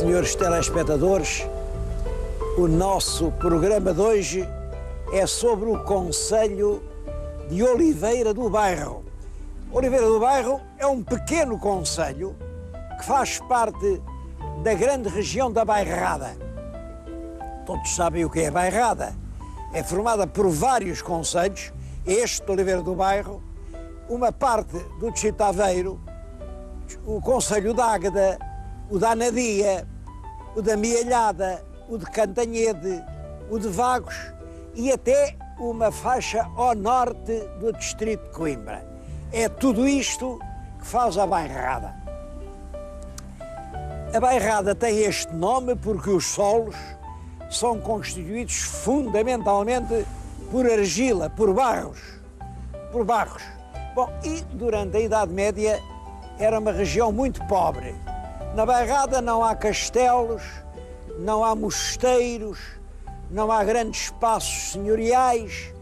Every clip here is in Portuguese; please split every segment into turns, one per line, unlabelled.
Senhores telespectadores, o nosso programa de hoje é sobre o concelho de Oliveira do Bairro. Oliveira do Bairro é um pequeno concelho que faz parte da grande região da Bairrada. Todos sabem o que é a Bairrada. É formada por vários concelhos, este de Oliveira do Bairro, uma parte do distrito de Aveiro, o concelho de Águeda, o da Anadia, o da Mialhada, o de Cantanhede, o de Vagos e até uma faixa ao norte do distrito de Coimbra. É tudo isto que faz a Bairrada. A Bairrada tem este nome porque os solos são constituídos fundamentalmente por argila, por barros. Bom, e durante a Idade Média era uma região muito pobre. Na Bairrada não há castelos, não há mosteiros, não há grandes espaços senhoriais.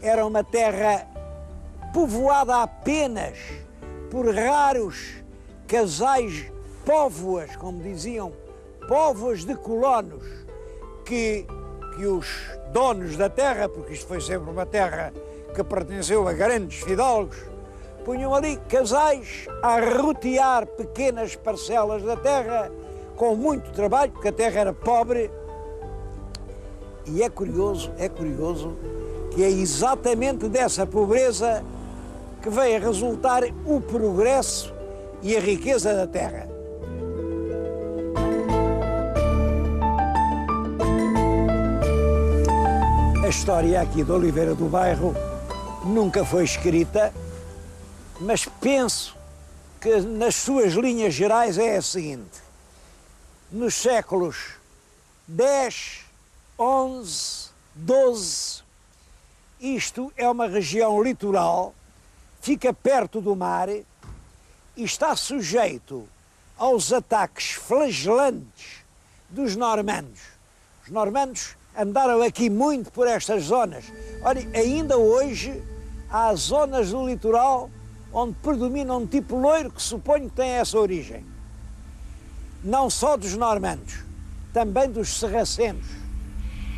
Era uma terra povoada apenas por raros casais póvoas, como diziam, póvoas de colonos, que os donos da terra, porque isto foi sempre uma terra que pertenceu a grandes fidalgos, punham ali casais a rotear pequenas parcelas da terra com muito trabalho, porque a terra era pobre. E é curioso que é exatamente dessa pobreza que veio a resultar o progresso e a riqueza da terra. A história aqui de Oliveira do Bairro nunca foi escrita, mas penso que nas suas linhas gerais é a seguinte. Nos séculos X, XI, XII, isto é uma região litoral, fica perto do mar e está sujeito aos ataques flagelantes dos normandos. Os normandos andaram aqui muito por estas zonas. Olha, ainda hoje há zonas do litoral onde predomina um tipo loiro que suponho que tem essa origem. Não só dos normandos, também dos sarracenos.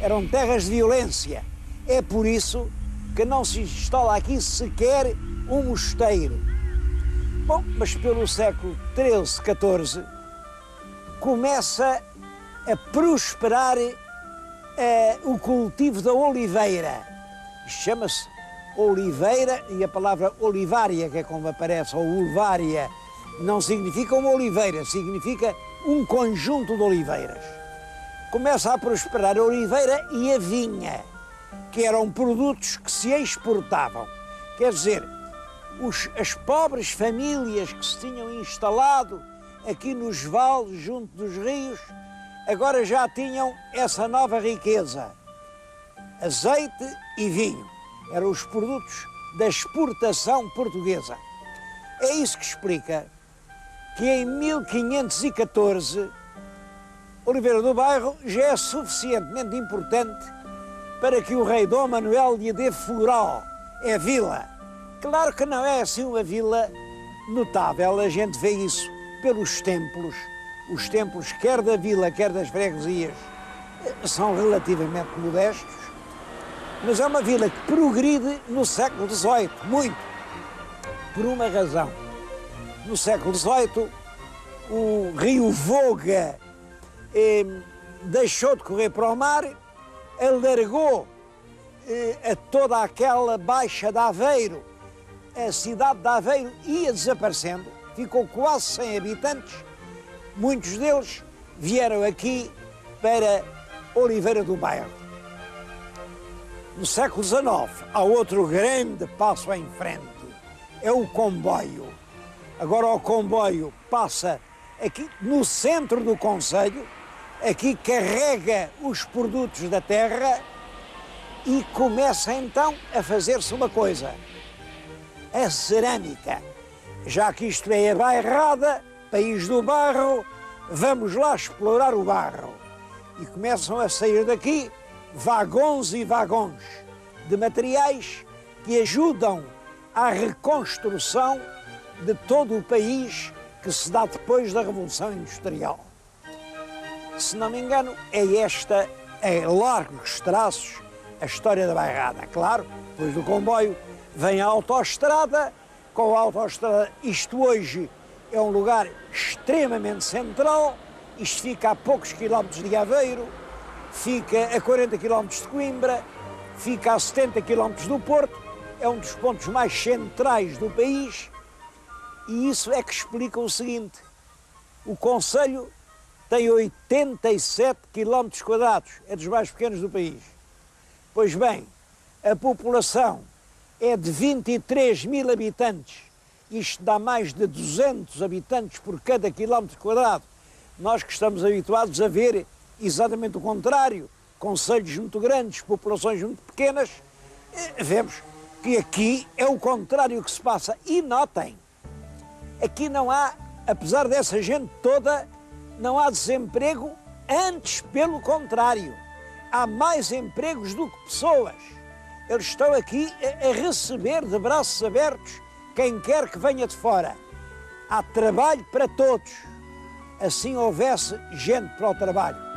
Eram terras de violência. É por isso que não se instala aqui sequer um mosteiro. Bom, mas pelo século XIII, XIV, começa a prosperar o cultivo da oliveira. Chama-se oliveira, e a palavra olivária, que é como aparece, ou ulvária, não significa uma oliveira, significa um conjunto de oliveiras. Começa a prosperar a oliveira e a vinha, que eram produtos que se exportavam. Quer dizer, as pobres famílias que se tinham instalado aqui nos vales, junto dos rios, agora já tinham essa nova riqueza. Azeite e vinho eram os produtos da exportação portuguesa. É isso que explica que em 1514 Oliveira do Bairro já é suficientemente importante para que o rei Dom Manuel lhe dê floral. É vila. Claro que não é assim uma vila notável, a gente vê isso pelos templos. Os templos, quer da vila, quer das freguesias, são relativamente modestos, mas é uma vila que progride no século XVIII, muito, por uma razão. No século XVIII, o rio Voga deixou de correr para o mar, alargou a toda aquela baixa de Aveiro. A cidade de Aveiro ia desaparecendo, ficou quase sem habitantes. Muitos deles vieram aqui para Oliveira do Bairro. No século XIX, há outro grande passo em frente, é o comboio. Agora o comboio passa aqui no centro do concelho, aqui carrega os produtos da terra e começa então a fazer-se uma coisa, a cerâmica. Já que isto é a Bairrada, país do barro, vamos lá explorar o barro. E começam a sair daqui vagões e vagões de materiais que ajudam à reconstrução de todo o país que se dá depois da Revolução Industrial. Se não me engano, é esta, em largos traços, a história da Bairrada. Claro, depois do comboio vem a autoestrada. Com a autoestrada, isto hoje é um lugar extremamente central. Isto fica a poucos quilómetros de Aveiro, fica a 40 quilómetros de Coimbra, fica a 70 quilómetros do Porto. É um dos pontos mais centrais do país. E isso é que explica o seguinte: o concelho tem 87 quilómetros quadrados, é dos mais pequenos do país. Pois bem, a população é de 23 mil habitantes, isto dá mais de 200 habitantes por cada quilómetro quadrado. Nós que estamos habituados a ver exatamente o contrário, concelhos muito grandes, populações muito pequenas, vemos que aqui é o contrário que se passa. E notem, aqui não há, apesar dessa gente toda, não há desemprego, antes pelo contrário, há mais empregos do que pessoas. Eles estão aqui a receber de braços abertos quem quer que venha de fora. Há trabalho para todos, assim houvesse gente para o trabalho.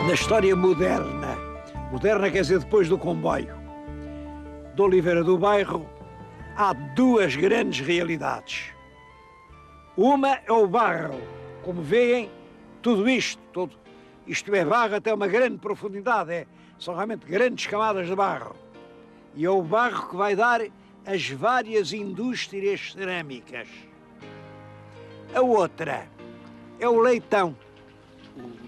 Na história moderna quer dizer depois do comboio, de Oliveira do Bairro, há duas grandes realidades. Uma é o barro, como veem, tudo isto é barro até uma grande profundidade, são realmente grandes camadas de barro. E é o barro que vai dar as várias indústrias cerâmicas. A outra é o leitão.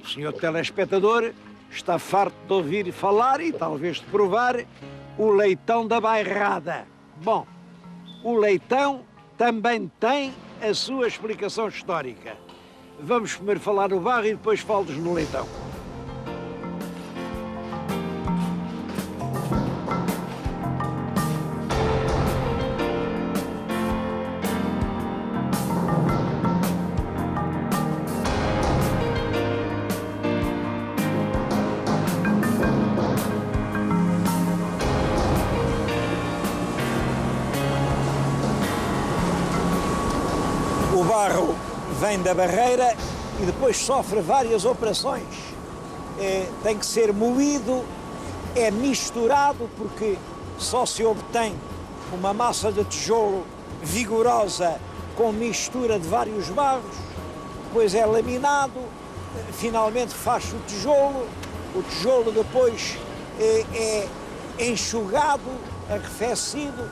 O senhor telespectador está farto de ouvir falar e talvez de provar o leitão da Bairrada. Bom, o leitão também tem a sua explicação histórica. Vamos primeiro falar no barro e depois falo-vos no leitão. O barro vem da barreira e depois sofre várias operações. Tem que ser moído, é misturado, porque só se obtém uma massa de tijolo vigorosa com mistura de vários barros, depois é laminado, finalmente faz-se o tijolo depois é enxugado, arrefecido.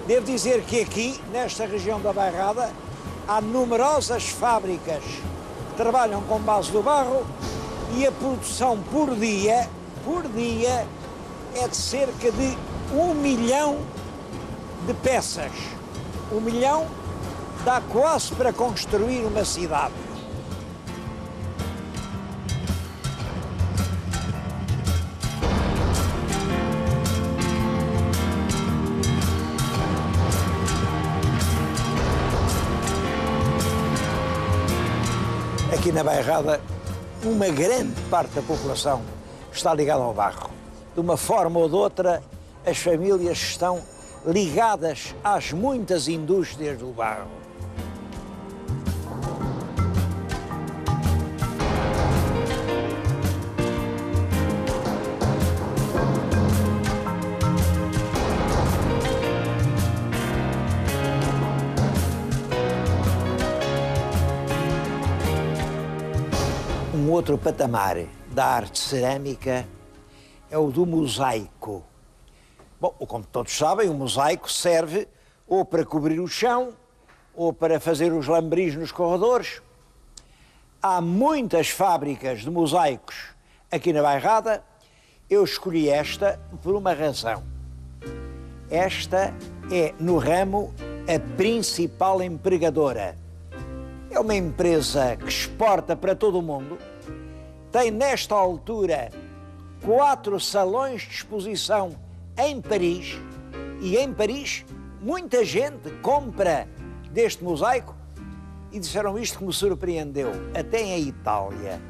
Devo dizer que aqui, nesta região da Bairrada, há numerosas fábricas que trabalham com base do barro e a produção por dia é de cerca de 1 milhão de peças. 1 milhão dá quase para construir uma cidade. Aqui na Bairrada, uma grande parte da população está ligada ao barro. De uma forma ou de outra, as famílias estão ligadas às muitas indústrias do barro. Um outro patamar da arte cerâmica é o do mosaico. Bom, como todos sabem, o mosaico serve ou para cobrir o chão ou para fazer os lambris nos corredores. Há muitas fábricas de mosaicos aqui na Bairrada. Eu escolhi esta por uma razão. Esta é, no ramo, a principal empregadora. É uma empresa que exporta para todo o mundo. Tem, nesta altura, 4 salões de exposição em Paris. E em Paris, muita gente compra deste mosaico. E disseram isto que me surpreendeu. Até em Itália.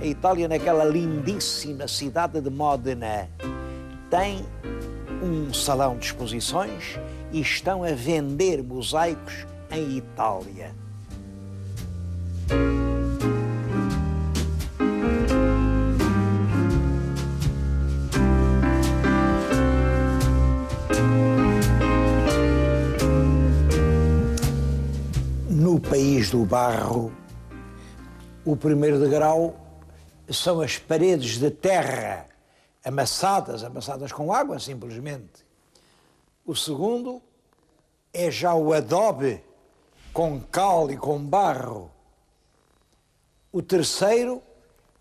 A Itália, naquela lindíssima cidade de Módena, tem um salão de exposições e estão a vender mosaicos em Itália. No país do barro, o primeiro degrau são as paredes de terra amassadas com água, simplesmente. O segundo é já o adobe com cal e com barro. O terceiro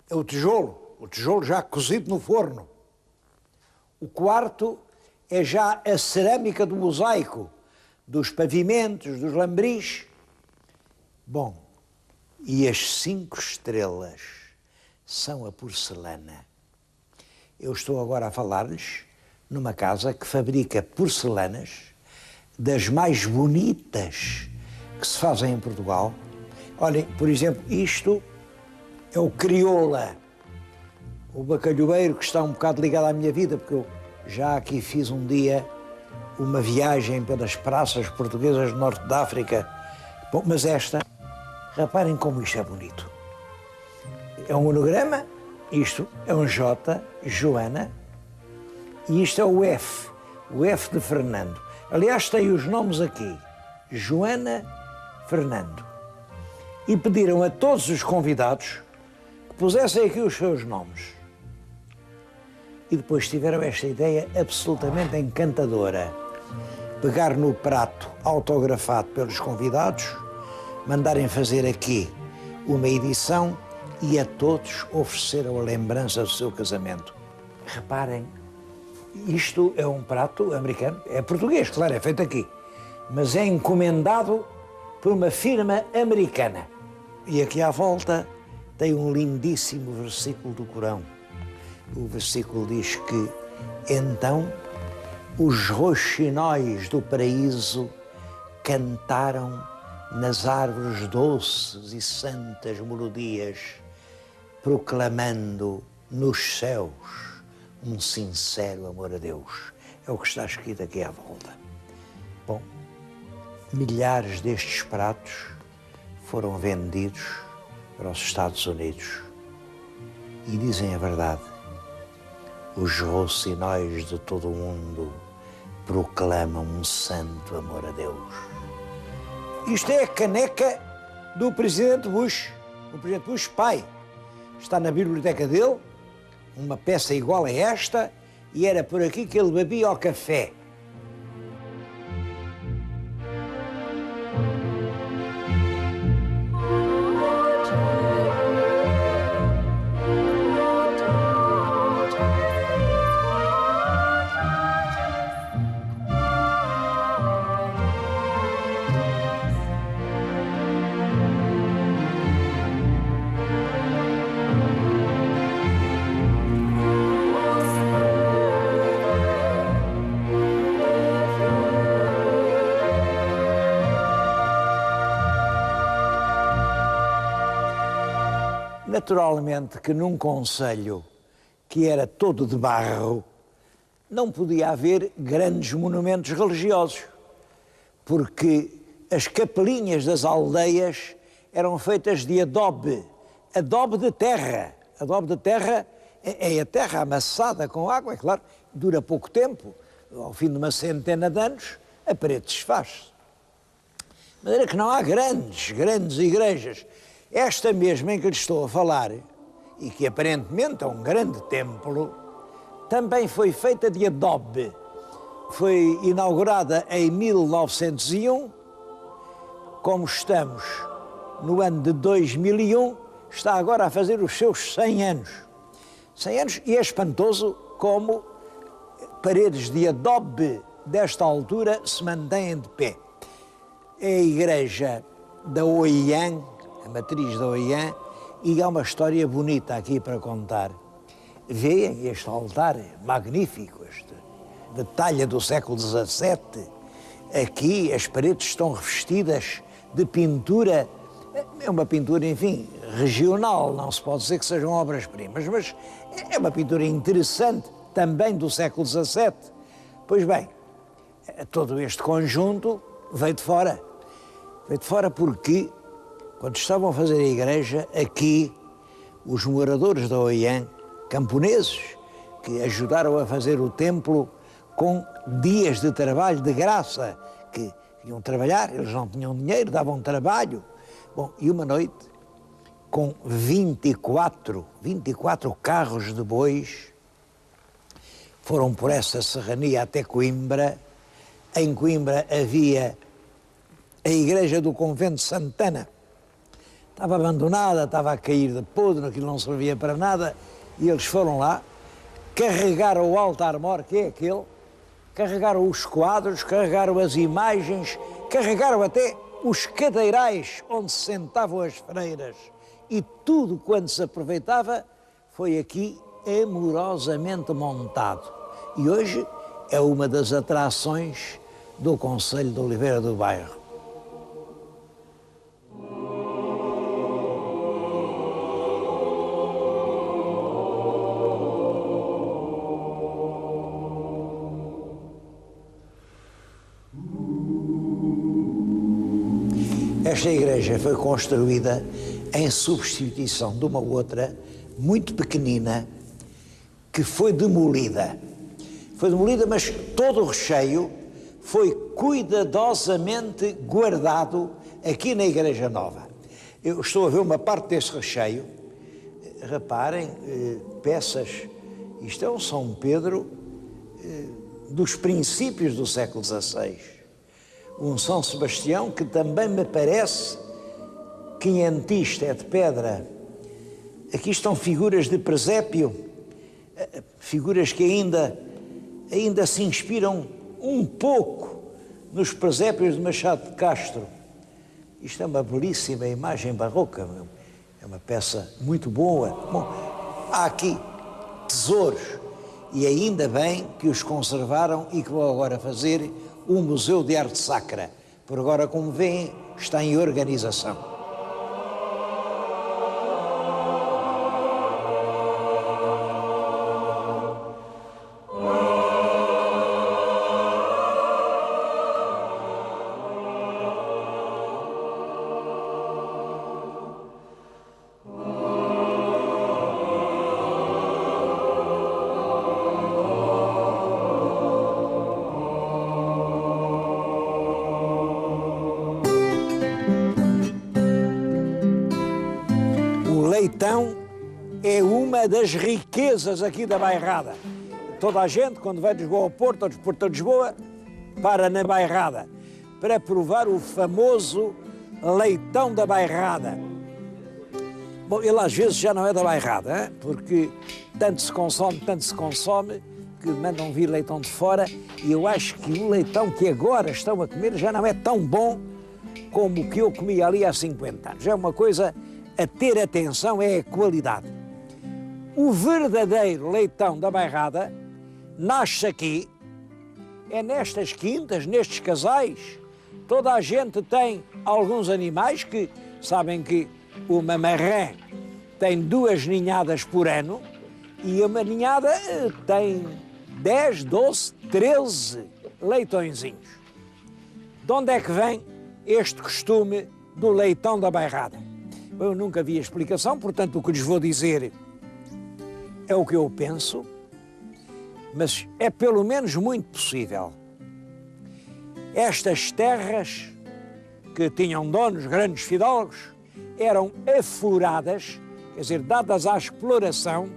é o tijolo já cozido no forno. O quarto é já a cerâmica do mosaico, dos pavimentos, dos lambris. Bom, e as 5 estrelas são a porcelana. Eu estou agora a falar-lhes numa casa que fabrica porcelanas das mais bonitas que se fazem em Portugal. Olhem, por exemplo, isto é o crioula, o bacalhoeiro, que está um bocado ligado à minha vida, porque eu já aqui fiz um dia uma viagem pelas praças portuguesas do norte da África. Bom, mas esta, reparem como isto é bonito. É um monograma, isto é um J, Joana, e isto é o F de Fernando. Aliás, tem os nomes aqui, Joana, Fernando. E pediram a todos os convidados que pusessem aqui os seus nomes. E depois tiveram esta ideia absolutamente encantadora. Pegar no prato autografado pelos convidados, mandarem fazer aqui uma edição e a todos ofereceram a lembrança do seu casamento. Reparem, isto é um prato americano, é português, claro, é feito aqui, mas é encomendado por uma firma americana. E aqui à volta tem um lindíssimo versículo do Corão. O versículo diz que, então, os roxinóis do paraíso cantaram nas árvores doces e santas melodias, proclamando nos céus um sincero amor a Deus. É o que está escrito aqui à volta. Bom, milhares destes pratos foram vendidos para os Estados Unidos. E dizem a verdade, os rocinóis de todo o mundo proclamam um santo amor a Deus. Isto é a caneca do Presidente Bush, o Presidente Bush pai. Está na biblioteca dele, uma peça igual a esta, e era por aqui que ele bebia o café. Naturalmente que num concelho que era todo de barro, não podia haver grandes monumentos religiosos, porque as capelinhas das aldeias eram feitas de adobe de terra. Adobe de terra é a terra amassada com água, é claro, dura pouco tempo, ao fim de uma centena de anos, a parede desfaz-se. De maneira que não há grandes igrejas. Esta mesma em que lhes estou a falar, e que aparentemente é um grande templo, também foi feita de adobe. Foi inaugurada em 1901, como estamos no ano de 2001, está agora a fazer os seus 100 anos. 100 anos, e é espantoso como paredes de adobe desta altura se mantêm de pé. É a igreja da Oiã, a matriz da Oiã, e há uma história bonita aqui para contar. Veem este altar magnífico, de talha do século XVII. Aqui as paredes estão revestidas de pintura, é uma pintura, enfim, regional, não se pode dizer que sejam obras-primas, mas é uma pintura interessante, também do século XVII. Pois bem, todo este conjunto veio de fora. Veio de fora porque, quando estavam a fazer a igreja, aqui, os moradores da Oiã, camponeses, que ajudaram a fazer o templo com dias de trabalho de graça, que iam trabalhar, eles não tinham dinheiro, davam trabalho. Bom, e uma noite, com 24 carros de bois, foram por essa serrania até Coimbra. Em Coimbra havia a igreja do convento de Santana. Estava abandonada, estava a cair de podre, aquilo não servia para nada, e eles foram lá, carregaram o altar-mor, que é aquele, carregaram os quadros, carregaram as imagens, carregaram até os cadeirais onde se sentavam as freiras, e tudo quanto se aproveitava foi aqui amorosamente montado. E hoje é uma das atrações do concelho de Oliveira do Bairro. Esta igreja foi construída em substituição de uma outra, muito pequenina, que foi demolida. Foi demolida, mas todo o recheio foi cuidadosamente guardado aqui na Igreja Nova. Eu estou a ver uma parte desse recheio. Reparem, peças, isto é um São Pedro dos princípios do século XVI. Um São Sebastião que também me parece quinhentista, é de pedra. Aqui estão figuras de presépio, figuras que ainda se inspiram um pouco nos presépios de Machado de Castro. Isto é uma belíssima imagem barroca, é uma peça muito boa. Bom, há aqui tesouros, e ainda bem que os conservaram e que vão agora fazer um Museu de Arte Sacra. Por agora, como veem, está em organização. Leitão é uma das riquezas aqui da Bairrada. Toda a gente, quando vai de Lisboa ao Porto, ou de Porto a Lisboa, para na Bairrada, para provar o famoso leitão da Bairrada. Bom, ele às vezes já não é da Bairrada, hein? Porque tanto se consome, que mandam vir leitão de fora, e eu acho que o leitão que agora estão a comer já não é tão bom como o que eu comia ali há 50 anos. É uma coisa a ter atenção, é a qualidade. O verdadeiro leitão da Bairrada nasce aqui, é nestas quintas, nestes casais. Toda a gente tem alguns animais que sabem que uma marrã tem 2 ninhadas por ano e uma ninhada tem 10, 12, 13 leitõezinhos. De onde é que vem este costume do leitão da Bairrada? Eu nunca vi a explicação, portanto o que lhes vou dizer é o que eu penso, mas é pelo menos muito possível. Estas terras, que tinham donos, grandes fidalgos, eram afloradas, quer dizer, dadas à exploração,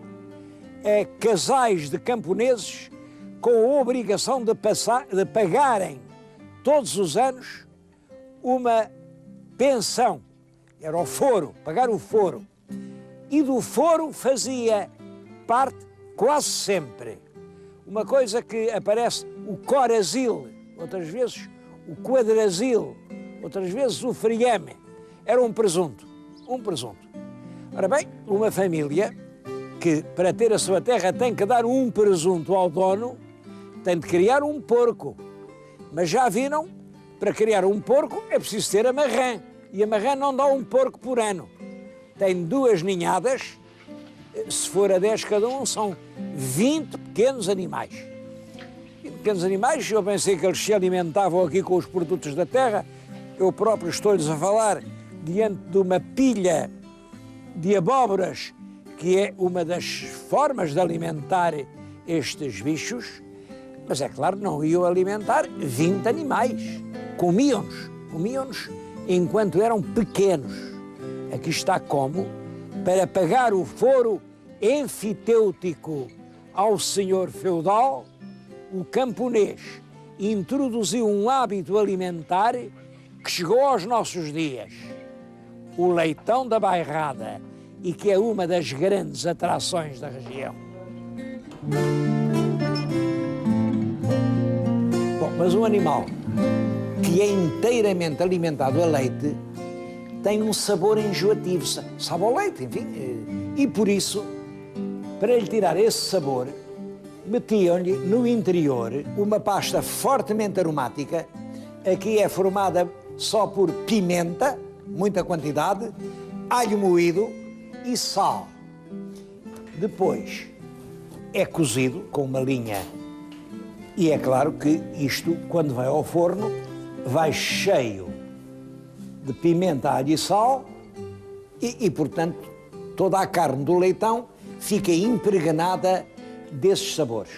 a casais de camponeses com a obrigação de pagarem todos os anos uma pensão. Era o foro, pagar o foro. E do foro fazia parte, quase sempre, uma coisa que aparece, o corazil, outras vezes o quadrazil, outras vezes o friame. era um presunto. Um presunto. Ora bem, uma família que para ter a sua terra tem que dar um presunto ao dono, tem de criar um porco. Mas já viram, para criar um porco é preciso ter a marrã. E a marrã não dá um porco por ano. Tem 2 ninhadas, se for a 10 cada um, são 20 pequenos animais. 20 pequenos animais, eu pensei que eles se alimentavam aqui com os produtos da terra. Eu próprio estou-lhes a falar diante de uma pilha de abóboras, que é uma das formas de alimentar estes bichos. Mas é claro, não iam alimentar 20 animais. Comiam-nos enquanto eram pequenos. Aqui está como, para pagar o foro enfitêutico ao senhor feudal, o camponês introduziu um hábito alimentar que chegou aos nossos dias. O leitão da bairrada, e que é uma das grandes atrações da região. Bom, mas um animal que é inteiramente alimentado a leite tem um sabor enjoativo, sabe ao leite, enfim. E por isso, para lhe tirar esse sabor, metiam-lhe no interior uma pasta fortemente aromática. Aqui é formada só por pimenta, muita quantidade, alho moído e sal. Depois é cozido com uma linha. E é claro que isto, quando vai ao forno, vai cheio de pimenta, alho e sal e, portanto, toda a carne do leitão fica impregnada desses sabores.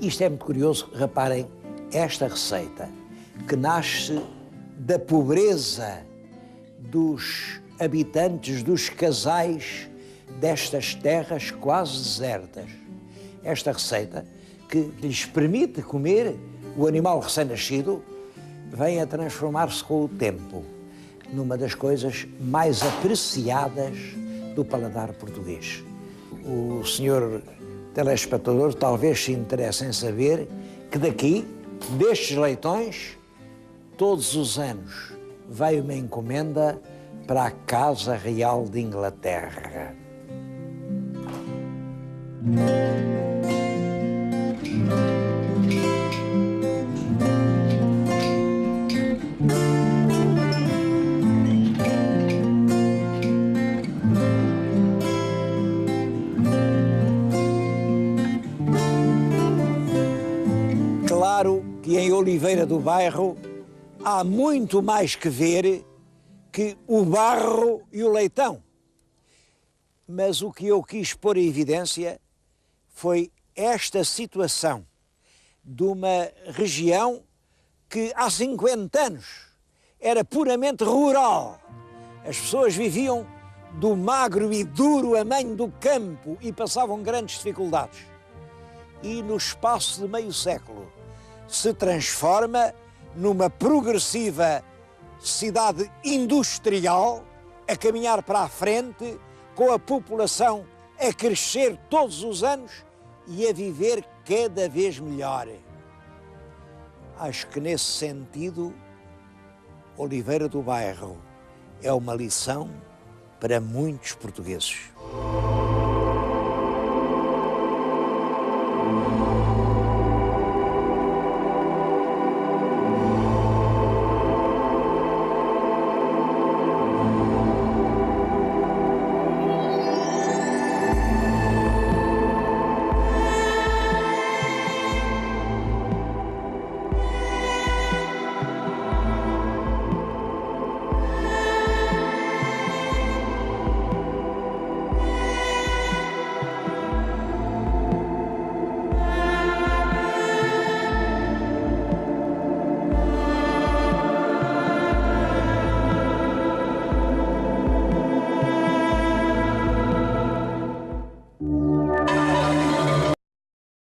Isto é muito curioso, reparem, esta receita que nasce da pobreza dos habitantes, dos casais destas terras quase desertas. Esta receita que lhes permite comer o animal recém-nascido vem a transformar-se com o tempo numa das coisas mais apreciadas do paladar português. O senhor telespectador talvez se interesse em saber que daqui, destes leitões, todos os anos vai uma encomenda para a Casa Real de Inglaterra. Claro que em Oliveira do Bairro há muito mais que ver que o barro e o leitão. Mas o que eu quis pôr em evidência foi esta situação de uma região que há 50 anos era puramente rural. As pessoas viviam do magro e duro amanho do campo e passavam grandes dificuldades. E no espaço de meio século se transforma numa progressiva cidade industrial a caminhar para a frente, com a população a crescer todos os anos e a viver cada vez melhor. Acho que nesse sentido, Oliveira do Bairro é uma lição para muitos portugueses.